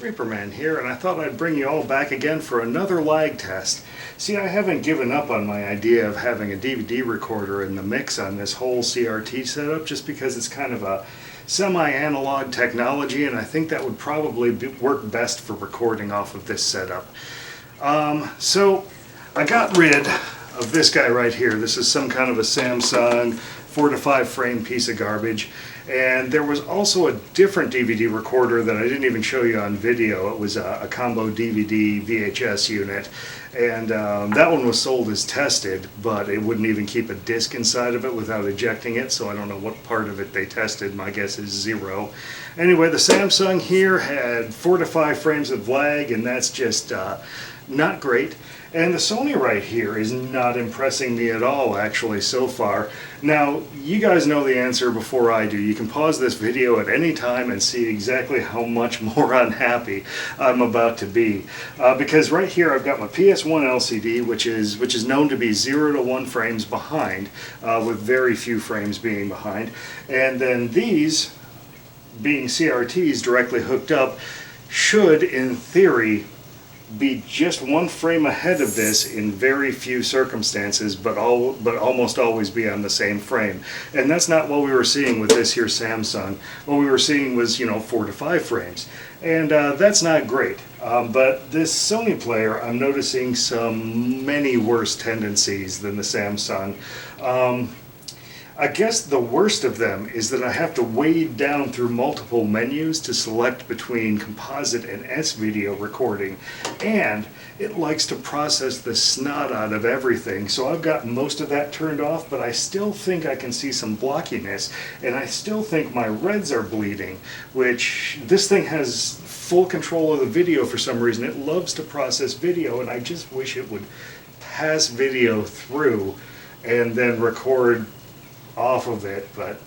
Reaperman here, and I thought I'd bring you all back again for another lag test. See, I haven't given up on my idea of having a DVD recorder in the mix on this whole CRT setup, just because it's kind of a semi-analog technology, and I think that would probably work best for recording off of this setup. So I got rid of this guy right here. This is some kind of a Samsung 4 to 5 frame piece of garbage. And there was also a different DVD recorder that I didn't even show you on video. It was a combo DVD VHS unit, and that one was sold as tested, but it wouldn't even keep a disc inside of it without ejecting it, so I don't know what part of it they tested. My guess is 0. Anyway, the Samsung here had 4 to 5 frames of lag, and that's just not great. And the Sony right here is not impressing me at all, actually, so far. Now, you guys know the answer before I do. You can pause this video at any time and see exactly how much more unhappy I'm about to be. Because right here I've got my PS1 LCD, which is known to be 0 to 1 frames behind, with very few frames being behind. And then these, being CRTs directly hooked up, should, in theory, be just 1 frame ahead of this in very few circumstances, but almost always be on the same frame. And that's not what we were seeing with this here Samsung. What we were seeing was, 4 to 5 frames. And that's not great. But this Sony player, I'm noticing many worse tendencies than the Samsung. I guess the worst of them is that I have to wade down through multiple menus to select between composite and S-video recording, and it likes to process the snot out of everything. So I've got most of that turned off, but I still think I can see some blockiness, and I still think my reds are bleeding, which this thing has full control of the video for some reason. It loves to process video, and I just wish it would pass video through and then record off of it, but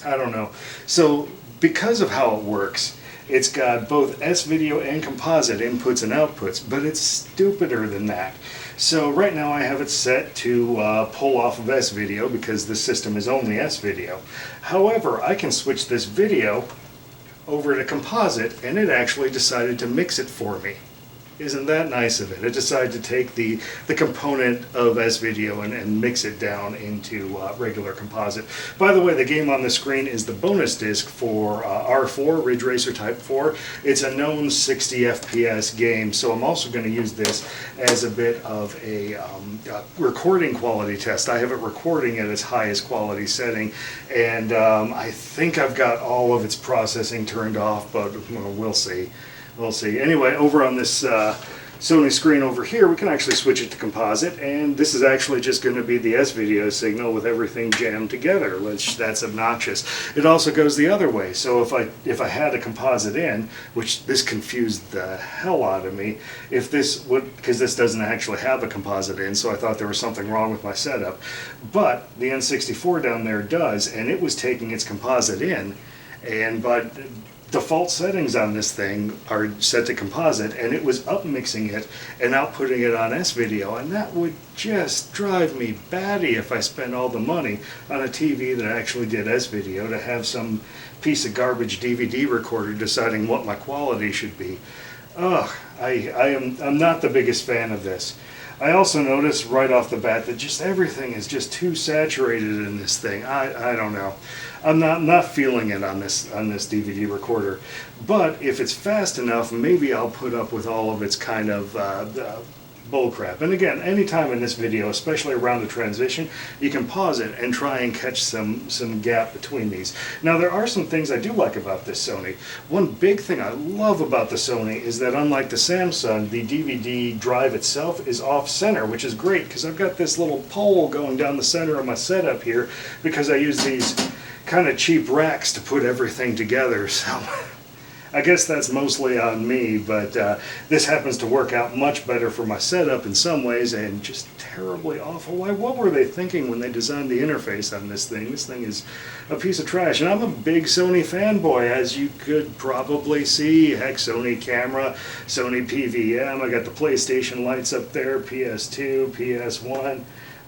I don't know. So because of how it works, it's got both S-video and composite inputs and outputs, but it's stupider than that. So right now I have it set to pull off of S-video because the system is only S-video. However, I can switch this video over to composite, and it actually decided to mix it for me. Isn't that nice of it? It decided to take the component of S-video and mix it down into regular composite. By the way, the game on the screen is the bonus disc for R4, Ridge Racer Type 4. It's a known 60 FPS game, so I'm also going to use this as a bit of a recording quality test. I have it recording at its highest quality setting, and I think I've got all of its processing turned off, but we'll see. We'll see. Anyway, over on this Sony screen over here, we can actually switch it to composite, and this is actually just going to be the S-video signal with everything jammed together, which that's obnoxious. It also goes the other way, so if I had a composite in, which this confused the hell out of me, if this would, because this doesn't actually have a composite in, so I thought there was something wrong with my setup, but the N64 down there does, and it was taking its composite in, and by default settings on this thing are set to composite, and it was upmixing it and outputting it on S-video, and that would just drive me batty if I spent all the money on a TV that actually did S-video to have some piece of garbage DVD recorder deciding what my quality should be. Ugh, I'm not the biggest fan of this. I also noticed right off the bat that just everything is just too saturated in this thing. I don't know. I'm not feeling it on this DVD recorder. But if it's fast enough, maybe I'll put up with all of its kind of bullcrap. And again, anytime in this video, especially around the transition, you can pause it and try and catch some gap between these. Now, there are some things I do like about this Sony. One big thing I love about the Sony is that unlike the Samsung, the DVD drive itself is off-center, which is great because I've got this little pole going down the center of my setup here because I use these kind of cheap racks to put everything together. So I guess that's mostly on me, but this happens to work out much better for my setup in some ways and just terribly awful. What were they thinking when they designed the interface on this thing? This thing is a piece of trash, and I'm a big Sony fanboy, as you could probably see. Heck, Sony camera, Sony PVM, I got the PlayStation lights up there, PS2, PS1.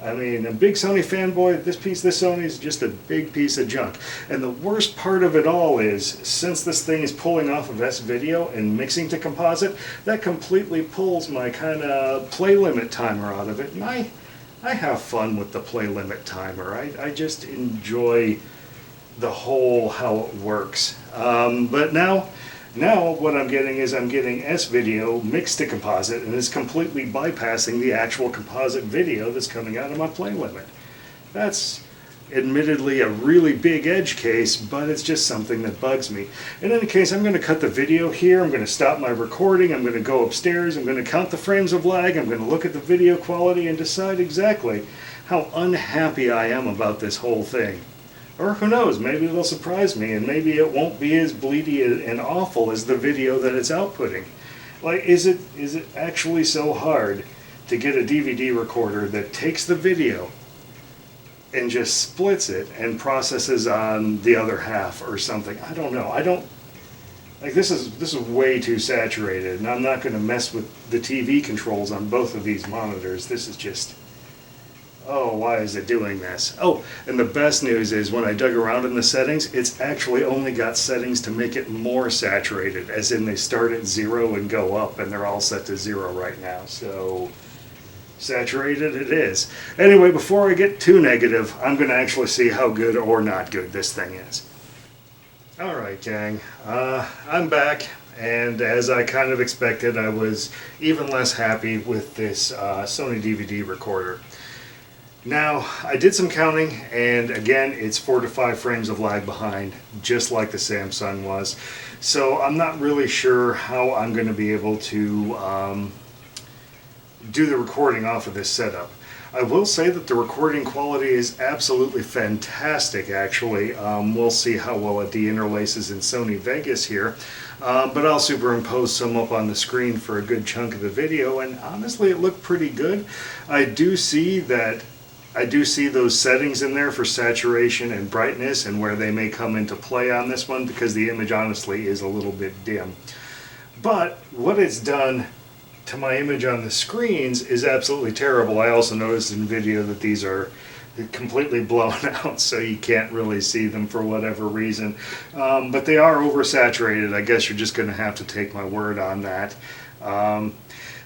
I mean, a big Sony fanboy, this Sony is just a big piece of junk. And the worst part of it all is, since this thing is pulling off of S-video and mixing to composite, that completely pulls my kind of play limit timer out of it. And I have fun with the play limit timer. I just enjoy the whole how it works. But now what I'm getting is I'm getting S-video mixed to composite, and it's completely bypassing the actual composite video that's coming out of my play limit. That's admittedly a really big edge case, but it's just something that bugs me. In any case, I'm going to cut the video here. I'm going to stop my recording. I'm going to go upstairs. I'm going to count the frames of lag. I'm going to look at the video quality and decide exactly how unhappy I am about this whole thing. Or who knows, maybe it'll surprise me, and maybe it won't be as bleedy and awful as the video that it's outputting. Like, is it actually so hard to get a DVD recorder that takes the video and just splits it and processes on the other half or something? I don't know. Like, this is way too saturated, and I'm not going to mess with the TV controls on both of these monitors. This is just... oh, why is it doing this? Oh, and the best news is when I dug around in the settings, it's actually only got settings to make it more saturated, as in they start at 0 and go up, and they're all set to 0 right now. So, saturated it is. Anyway, before I get too negative, I'm going to actually see how good or not good this thing is. Alright, gang. I'm back, and as I kind of expected, I was even less happy with this Sony DVD recorder. Now, I did some counting, and again, it's 4 to 5 frames of lag behind, just like the Samsung was. So I'm not really sure how I'm going to be able to do the recording off of this setup. I will say that the recording quality is absolutely fantastic, actually. We'll see how well it deinterlaces in Sony Vegas here, but I'll superimpose some up on the screen for a good chunk of the video, and honestly, it looked pretty good. I do see those settings in there for saturation and brightness and where they may come into play on this one, because the image honestly is a little bit dim. But what it's done to my image on the screens is absolutely terrible. I also noticed in video that these are completely blown out, so you can't really see them for whatever reason. But they are oversaturated. I guess you're just going to have to take my word on that.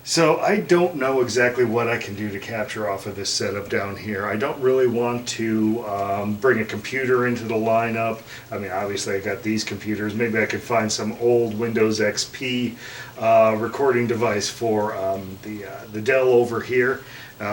So I don't know exactly what I can do to capture off of this setup down here. I don't really want to bring a computer into the lineup. I mean, obviously I got these computers. Maybe I could find some old Windows XP recording device for the Dell over here,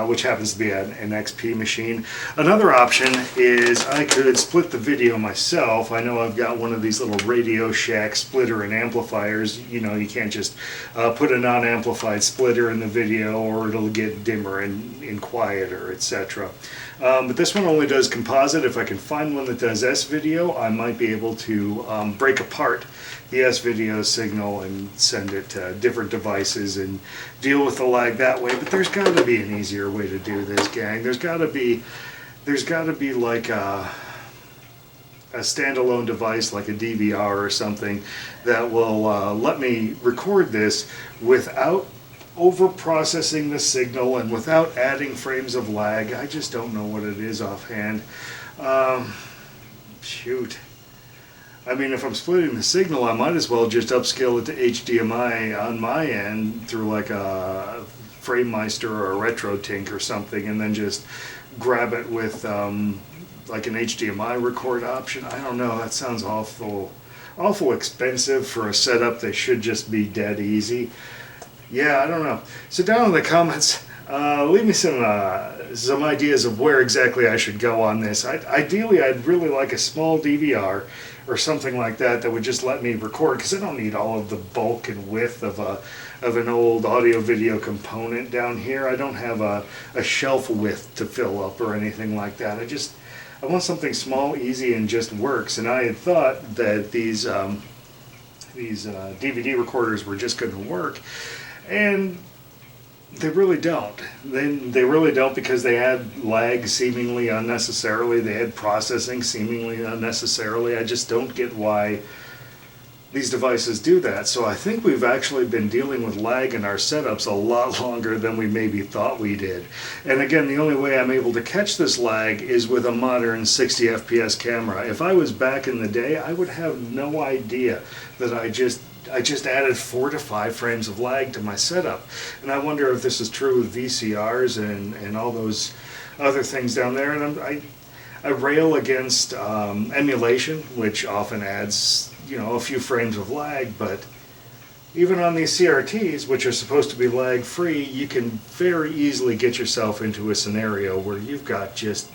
which happens to be an XP machine. Another option is I could split the video myself. I know I've got one of these little Radio Shack splitter and amplifiers. You know, you can't just put a non-amplified splitter in the video or it'll get dimmer and quieter, etc. But this one only does composite. If I can find one that does S-video, I might be able to break apart the S-video signal and send it to different devices and deal with the lag that way. But there's got to be an easier way to do this, gang. There's got to be like a standalone device, like a DVR or something, that will let me record this without over-processing the signal and without adding frames of lag. I just don't know what it is offhand. Shoot. I mean, if I'm splitting the signal, I might as well just upscale it to HDMI on my end through like a FrameMeister or a RetroTink or something, and then just grab it with like an HDMI record option. I don't know, that sounds awful expensive for a setup that should just be dead easy. Yeah, I don't know. So down in the comments, leave me some ideas of where exactly I should go on this. Ideally, I'd really like a small DVR or something like that that would just let me record, because I don't need all of the bulk and width of an old audio-video component down here. I don't have a shelf width to fill up or anything like that. I want something small, easy, and just works. And I had thought that these DVD recorders were just going to work, and they really don't. They really don't, because they add lag seemingly unnecessarily. They add processing seemingly unnecessarily. I just don't get why these devices do that. So I think we've actually been dealing with lag in our setups a lot longer than we maybe thought we did. And again, the only way I'm able to catch this lag is with a modern 60 FPS camera. If I was back in the day, I would have no idea that I just added 4 to 5 frames of lag to my setup. And I wonder if this is true with VCRs and all those other things down there. And I rail against emulation, which often adds, you know, a few frames of lag, but even on these CRTs, which are supposed to be lag free, you can very easily get yourself into a scenario where you've got just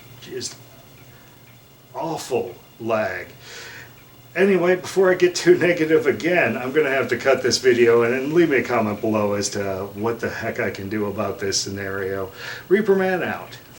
awful lag. Anyway, before I get too negative again, I'm going to have to cut this video and leave me a comment below as to what the heck I can do about this scenario. Reaper Man out.